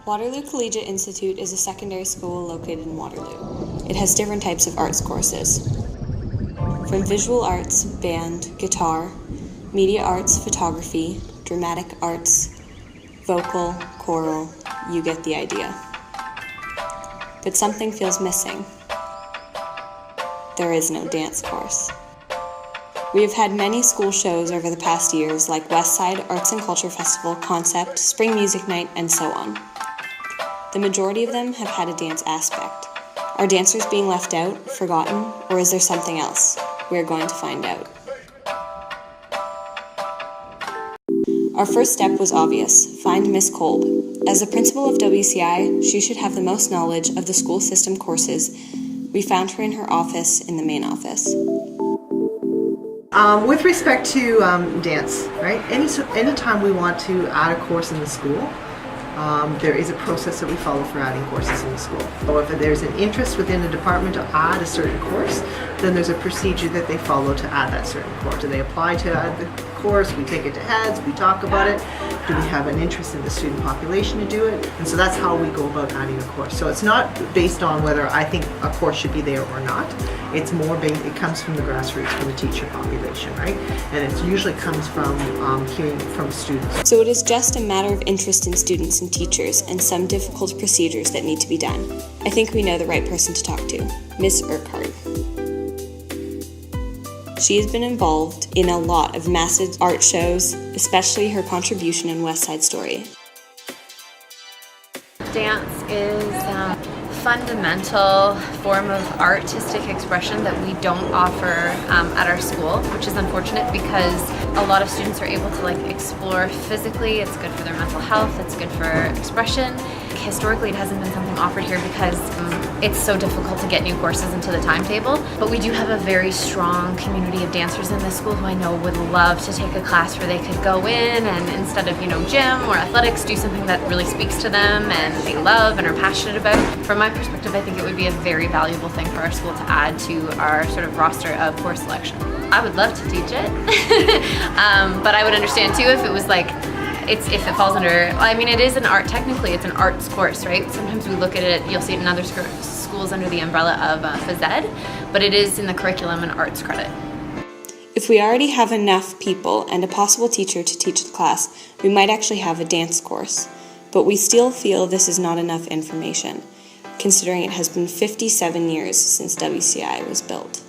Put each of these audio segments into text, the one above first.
Waterloo Collegiate Institute is a secondary school located in Waterloo. It has different types of arts courses. From visual arts, band, guitar, media arts, photography, dramatic arts, vocal, choral, you get the idea. But something feels missing. There is no dance course. We have had many school shows over the past years like Westside Arts and Culture Festival, Concept, Spring Music Night, and so on. The majority of them have had a dance aspect. Are dancers being left out, forgotten, or is there something else? We are going to find out. Our first step was obvious: find Miss Kolb. As the principal of WCI, she should have the most knowledge of the school system courses. We found her in her office in the main office. With respect to dance, right? Anytime we want to add a course in the school, there is a process that we follow for adding courses in the school. So if there's an interest within a department to add a certain course, then there's a procedure that they follow to add that certain course. Do they apply to add the course? We take it to heads, we talk about it. Do we have an interest in the student population to do it? And so that's how we go about adding a course. So it's not based on whether I think a course should be there or not. It's more based, it comes from the grassroots, from the teacher population, right? And it usually comes from hearing from students. So it is just a matter of interest in students and teachers and some difficult procedures that need to be done. I think we know the right person to talk to, Ms. Urquhart. She has been involved in a lot of massive art shows, especially her contribution in West Side Story. Dance is a fundamental form of artistic expression that we don't offer at our school, which is unfortunate because a lot of students are able to explore physically. It's good for their mental health, it's good for expression. Historically, it hasn't been something offered here because it's so difficult to get new courses into the timetable. But we do have a very strong community of dancers in this school who I know would love to take a class where they could go in and instead of, gym or athletics, do something that really speaks to them and they love and are passionate about. From my perspective, I think it would be a very valuable thing for our school to add to our sort of roster of course selection. I would love to teach it, but I would understand too if it was if it falls under, it is an art, technically it's an arts course, right? Sometimes we look at it, you'll see it in other schools under the umbrella of phys ed, but it is in the curriculum an arts credit. If we already have enough people and a possible teacher to teach the class, we might actually have a dance course. But we still feel this is not enough information, considering it has been 57 years since WCI was built.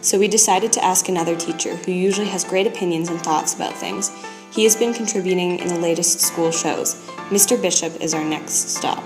So we decided to ask another teacher who usually has great opinions and thoughts about things. He has been contributing in the latest school shows. Mr. Bishop is our next stop.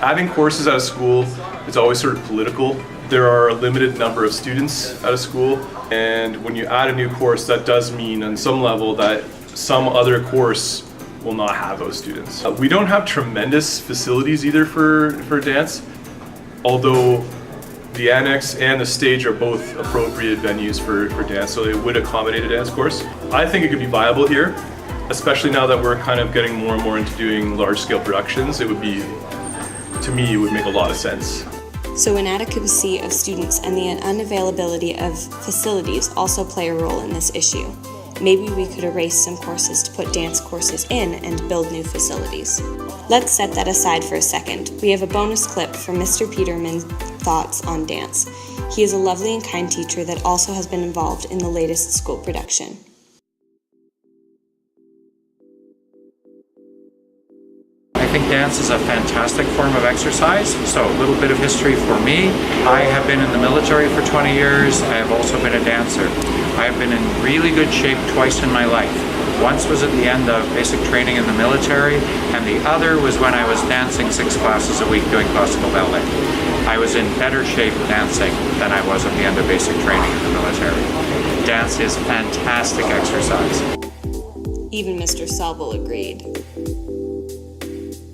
Adding courses at a school is always sort of political. There are a limited number of students at a school, and when you add a new course, that does mean on some level that some other course will not have those students. We don't have tremendous facilities either for dance, although the annex and the stage are both appropriate venues for dance, so they would accommodate a dance course. I think it could be viable here, especially now that we're kind of getting more and more into doing large-scale productions. It would be, to me, it would make a lot of sense. So inadequacy of students and the unavailability of facilities also play a role in this issue. Maybe we could erase some courses to put dance courses in and build new facilities. Let's set that aside for a second. We have a bonus clip from Mr. Peterman's thoughts on dance. He is a lovely and kind teacher that also has been involved in the latest school production. I think dance is a fantastic form of exercise. So a little bit of history for me. I have been in the military for 20 years. I have also been a dancer. I have been in really good shape twice in my life. Once was at the end of basic training in the military, and the other was when I was dancing 6 classes a week doing classical ballet. I was in better shape dancing than I was at the end of basic training in the military. Dance is fantastic exercise. Even Mr. Sobel agreed.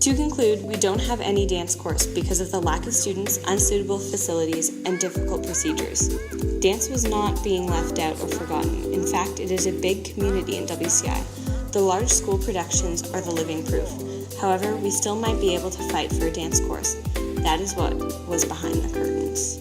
To conclude, we don't have any dance course because of the lack of students, unsuitable facilities, and difficult procedures. Dance was not being left out or forgotten. In fact, it is a big community in WCI. The large school productions are the living proof. However, we still might be able to fight for a dance course. That is what was behind the curtains.